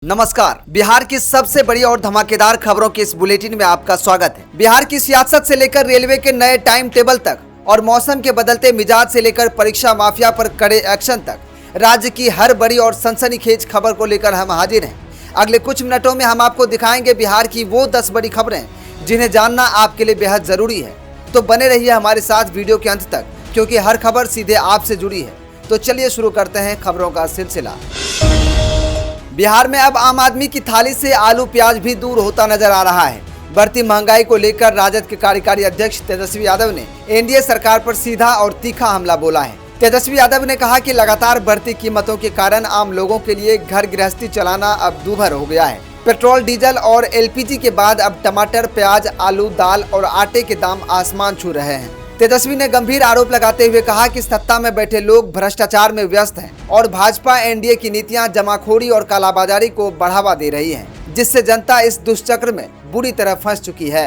नमस्कार। बिहार की सबसे बड़ी और धमाकेदार खबरों के इस बुलेटिन में आपका स्वागत है। बिहार की सियासत से लेकर रेलवे के नए टाइम टेबल तक और मौसम के बदलते मिजाज से लेकर परीक्षा माफिया पर कड़े एक्शन तक राज्य की हर बड़ी और सनसनीखेज खबर को लेकर हम हाजिर हैं। अगले कुछ मिनटों में हम आपको दिखाएंगे बिहार की वो 10 बड़ी खबरें जिन्हें जानना आपके लिए बेहद जरूरी है। तो बने रहिए हमारे साथ वीडियो के अंत तक, क्योंकि हर खबर सीधे आपसे जुड़ी है। तो चलिए शुरू करते हैं खबरों का सिलसिला। बिहार में अब आम आदमी की थाली से आलू प्याज भी दूर होता नजर आ रहा है। बढ़ती महंगाई को लेकर राजद के कार्यकारी अध्यक्ष तेजस्वी यादव ने एनडीए सरकार पर सीधा और तीखा हमला बोला है। तेजस्वी यादव ने कहा कि लगातार बढ़ती कीमतों के कारण आम लोगों के लिए घर गृहस्थी चलाना अब दूभर हो गया है। पेट्रोल, डीजल और एलपीजी के बाद अब टमाटर, प्याज, आलू, दाल और आटे के दाम आसमान छू रहे हैं। तेजस्वी ने गंभीर आरोप लगाते हुए कहा कि सत्ता में बैठे लोग भ्रष्टाचार में व्यस्त हैं और भाजपा एनडीए की नीतियां जमाखोरी और कालाबाजारी को बढ़ावा दे रही हैं, जिससे जनता इस दुष्चक्र में बुरी तरह फंस चुकी है।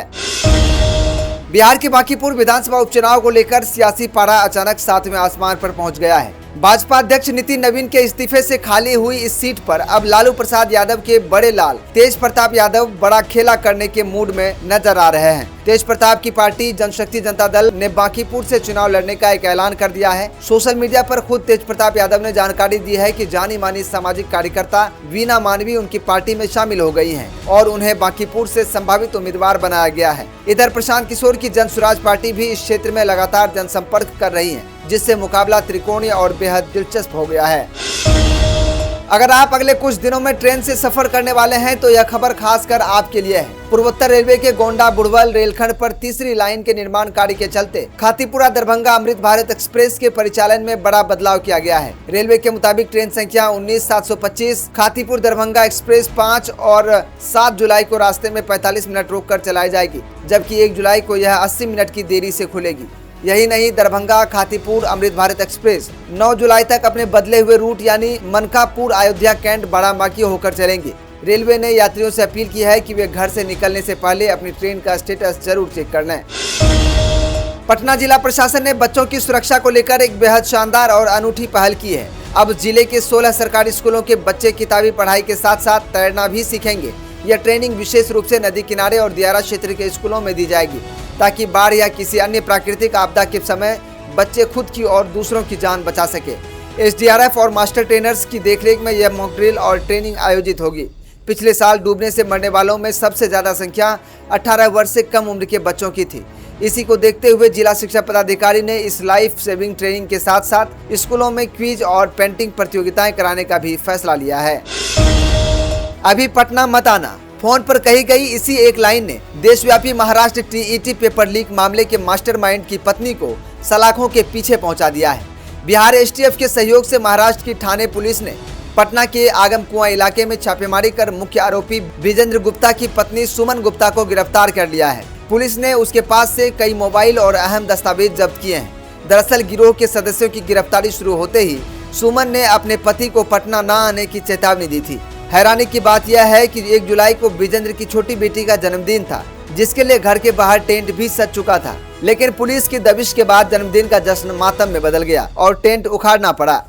बिहार के बांकीपुर विधानसभा उपचुनाव को लेकर सियासी पारा अचानक 7वें आसमान पर पहुंच गया है। भाजपा अध्यक्ष नितिन नवीन के इस्तीफे से खाली हुई इस सीट पर अब लालू प्रसाद यादव के बड़े लाल तेज प्रताप यादव बड़ा खेला करने के मूड में नजर आ रहे हैं। तेज प्रताप की पार्टी जनशक्ति जनता दल ने बांकीपुर से चुनाव लड़ने का एक ऐलान कर दिया है। सोशल मीडिया पर खुद तेज प्रताप यादव ने जानकारी दी है कि जानी मानी सामाजिक कार्यकर्ता वीना मानवी उनकी पार्टी में शामिल हो गई हैं और उन्हें बांकीपुर से संभावित उम्मीदवार बनाया गया है। इधर प्रशांत किशोर की जन स्वराज पार्टी भी इस क्षेत्र में लगातार जनसंपर्क कर रही है, जिससे मुकाबला त्रिकोणीय और बेहद दिलचस्प हो गया है। अगर आप अगले कुछ दिनों में ट्रेन से सफर करने वाले हैं तो यह खबर खासकर आपके लिए है। पूर्वोत्तर रेलवे के गोंडा बुड़वल रेलखंड पर तीसरी लाइन के निर्माण कार्य के चलते खातीपुरा दरभंगा अमृत भारत एक्सप्रेस के परिचालन में बड़ा बदलाव किया गया है। रेलवे के मुताबिक ट्रेन संख्या 19-725 खातीपुर दरभंगा एक्सप्रेस 5 और 7 जुलाई को रास्ते में 45 मिनट रोककर चलाई जाएगी, जबकि 1 जुलाई को यह 80 मिनट की देरी से खुलेगी। यही नहीं, दरभंगा खातीपुर अमृत भारत एक्सप्रेस 9 जुलाई तक अपने बदले हुए रूट यानी मनकापुर, अयोध्या, कैंट, बाराबांकी होकर चलेंगे। रेलवे ने यात्रियों से अपील की है कि वे घर से निकलने से पहले अपनी ट्रेन का स्टेटस जरूर चेक कर लें। पटना जिला प्रशासन ने बच्चों की सुरक्षा को लेकर एक बेहद शानदार और अनूठी पहल की है। अब जिले के 16 सरकारी स्कूलों के बच्चे किताबी पढ़ाई के साथ साथ तैरना भी सीखेंगे। यह ट्रेनिंग विशेष रूप से नदी किनारे और दियारा क्षेत्र के स्कूलों में दी जाएगी, ताकि बाढ़ या किसी अन्य प्राकृतिक आपदा के समय बच्चे खुद की और दूसरों की जान बचा सके। एसडीआरएफ और मास्टर ट्रेनर्स की देखरेख में यह मॉक ड्रिल और ट्रेनिंग आयोजित होगी। पिछले साल डूबने से मरने वालों में सबसे ज्यादा संख्या 18 वर्ष से कम उम्र के बच्चों की थी। इसी को देखते हुए जिला शिक्षा पदाधिकारी ने इस लाइफ सेविंग ट्रेनिंग के साथ साथ स्कूलों में क्विज और पेंटिंग प्रतियोगिताएं कराने का भी फैसला लिया है। अभी पटना मत आना, फोन पर कही गई इसी एक लाइन ने देशव्यापी महाराष्ट्र टीईटी पेपर लीक मामले के मास्टरमाइंड की पत्नी को सलाखों के पीछे पहुंचा दिया है। बिहार एसटीएफ के सहयोग से महाराष्ट्र की ठाणे पुलिस ने पटना के आगम कुआं इलाके में छापेमारी कर मुख्य आरोपी विजेंद्र गुप्ता की पत्नी सुमन गुप्ता को गिरफ्तार कर लिया है। पुलिस ने उसके पास से कई मोबाइल और अहम दस्तावेज जब्त किए हैं। दरअसल गिरोह के सदस्यों की गिरफ्तारी शुरू होते ही सुमन ने अपने पति को पटना न आने की चेतावनी दी थी। हैरानी की बात यह है कि 1 जुलाई को विजेंद्र की छोटी बेटी का जन्मदिन था, जिसके लिए घर के बाहर टेंट भी सज चुका था, लेकिन पुलिस की दबिश के बाद जन्मदिन का जश्न मातम में बदल गया और टेंट उखाड़ना पड़ा।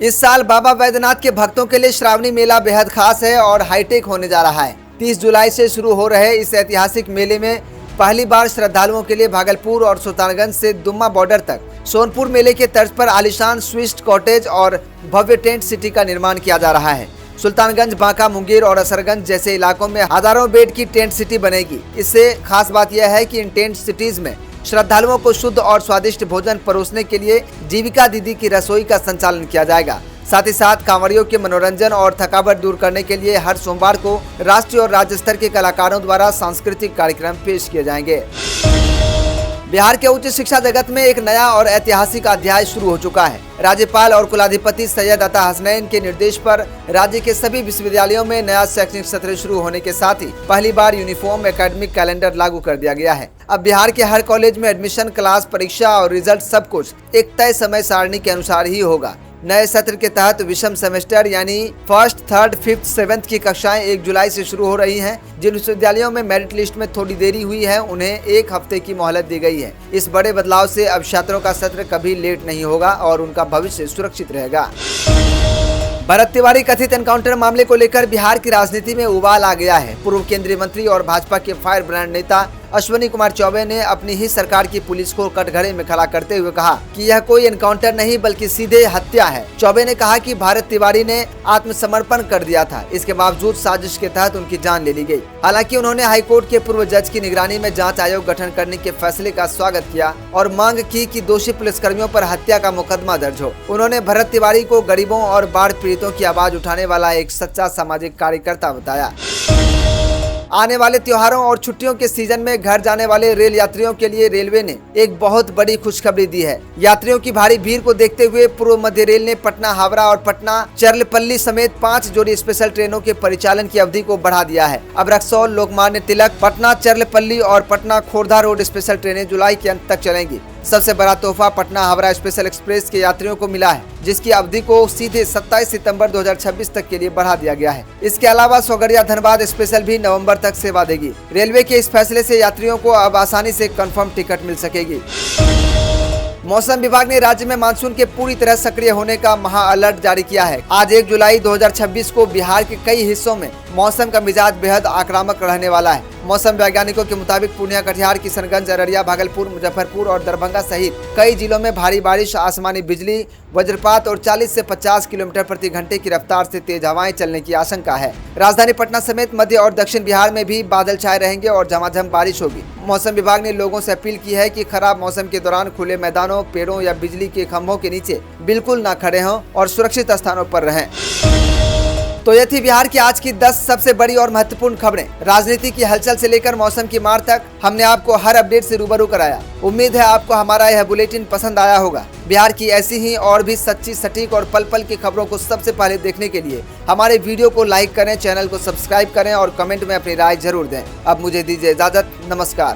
इस साल बाबा बैद्यनाथ के भक्तों के लिए श्रावणी मेला बेहद खास है और हाईटेक होने जा रहा है। 30 जुलाई से शुरू हो रहे इस ऐतिहासिक मेले में पहली बार श्रद्धालुओं के लिए भागलपुर और सुल्तानगंज से दुम्मा बॉर्डर तक सोनपुर मेले के तर्ज पर आलीशान स्विस्ट कॉटेज और भव्य टेंट सिटी का निर्माण किया जा रहा है। सुल्तानगंज, बांका, मुंगेर और असरगंज जैसे इलाकों में हजारों बेड की टेंट सिटी बनेगी। इससे खास बात यह है कि इन टेंट सिटीज में श्रद्धालुओं को शुद्ध और स्वादिष्ट भोजन परोसने के लिए जीविका दीदी की रसोई का संचालन किया जाएगा। साथ ही साथ कांवड़ियों के मनोरंजन और थकावट दूर करने के लिए हर सोमवार को राष्ट्रीय और राज्य स्तर के कलाकारों द्वारा सांस्कृतिक कार्यक्रम पेश किए जाएंगे। बिहार के उच्च शिक्षा जगत में एक नया और ऐतिहासिक अध्याय शुरू हो चुका है। राज्यपाल और कुलाधिपति सैयद अता हसनैन के निर्देश पर राज्य के सभी विश्वविद्यालयों में नया शैक्षणिक सत्र शुरू होने के साथ ही पहली बार यूनिफॉर्म एकेडमिक कैलेंडर लागू कर दिया गया है। अब बिहार के हर कॉलेज में एडमिशन, क्लास, परीक्षा और रिजल्ट सब कुछ एक तय समय सारणी के अनुसार ही होगा। नए सत्र के तहत विषम सेमेस्टर यानी फर्स्ट, थर्ड, फिफ्थ, सेवेंथ की कक्षाएं 1 जुलाई से शुरू हो रही हैं। जिन विश्वविद्यालयों में मेरिट लिस्ट में थोड़ी देरी हुई है उन्हें 1 हफ्ते की मोहलत दी गई है। इस बड़े बदलाव से अब छात्रों का सत्र कभी लेट नहीं होगा और उनका भविष्य सुरक्षित रहेगा। भरत तिवारी कथित एनकाउंटर मामले को लेकर बिहार की राजनीति में उबाल आ गया है। पूर्व केंद्रीय मंत्री और भाजपा के फायर ब्रांड नेता अश्विनी कुमार चौबे ने अपनी ही सरकार की पुलिस को कटघरे में खड़ा करते हुए कहा कि यह कोई एनकाउंटर नहीं बल्कि सीधे हत्या है। चौबे ने कहा कि भारत तिवारी ने आत्मसमर्पण कर दिया था, इसके बावजूद साजिश के तहत उनकी जान ले ली गई। हालांकि उन्होंने हाईकोर्ट के पूर्व जज की निगरानी में जांच आयोग गठन करने के फैसले का स्वागत किया और मांग की कि दोषी पुलिसकर्मियों पर हत्या का मुकदमा दर्ज हो। उन्होंने भरत तिवारी को गरीबों और बाढ़ पीड़ितों की आवाज उठाने वाला एक सच्चा सामाजिक कार्यकर्ता बताया। आने वाले त्योहारों और छुट्टियों के सीजन में घर जाने वाले रेल यात्रियों के लिए रेलवे ने एक बहुत बड़ी खुशखबरी दी है। यात्रियों की भारी भीड़ को देखते हुए पूर्व मध्य रेल ने पटना हावड़ा और पटना चर्लपल्ली समेत 5 जोड़ी स्पेशल ट्रेनों के परिचालन की अवधि को बढ़ा दिया है। अब रक्सौल, लोकमान्य तिलक, पटना चर्लपल्ली और पटना खोर्धा रोड स्पेशल ट्रेनें जुलाई के अंत तक चलेंगी। सबसे बड़ा तोहफा पटना हावड़ा स्पेशल एक्सप्रेस के यात्रियों को मिला है, जिसकी अवधि को सीधे 27 सितंबर 2026 तक के लिए बढ़ा दिया गया है। इसके अलावा सोगड़िया धनबाद स्पेशल भी नवंबर तक सेवा देगी। रेलवे के इस फैसले से यात्रियों को अब आसानी से कंफर्म टिकट मिल सकेगी। मौसम विभाग ने राज्य में मानसून के पूरी तरह सक्रिय होने का महा अलर्ट जारी किया है। आज 1 जुलाई 2026 को बिहार के कई हिस्सों में मौसम का मिजाज बेहद आक्रामक रहने वाला है। मौसम वैज्ञानिकों के मुताबिक पूर्णिया, कटिहार, किशनगंज, अररिया, भागलपुर, मुजफ्फरपुर और दरभंगा सहित कई जिलों में भारी बारिश, आसमानी बिजली, वज्रपात और 40 से 50 किलोमीटर प्रति घंटे की रफ्तार से तेज हवाएं चलने की आशंका है। राजधानी पटना समेत मध्य और दक्षिण बिहार में भी बादल छाए रहेंगे और झमाझम बारिश होगी। मौसम विभाग ने लोगों से अपील की है कि खराब मौसम के दौरान खुले मैदानों, पेड़ों या बिजली के खंभों के नीचे बिल्कुल न खड़े हों और सुरक्षित स्थानों पर रहें। तो ये थी बिहार की आज की 10 सबसे बड़ी और महत्वपूर्ण खबरें। राजनीति की हलचल से लेकर मौसम की मार तक हमने आपको हर अपडेट से रूबरू कराया। उम्मीद है आपको हमारा यह बुलेटिन पसंद आया होगा। बिहार की ऐसी ही और भी सच्ची, सटीक और पल पल की खबरों को सबसे पहले देखने के लिए हमारे वीडियो को लाइक करें, चैनल को सब्सक्राइब करें और कमेंट में अपनी राय जरूर दें। अब मुझे दीजिए इजाजत। नमस्कार।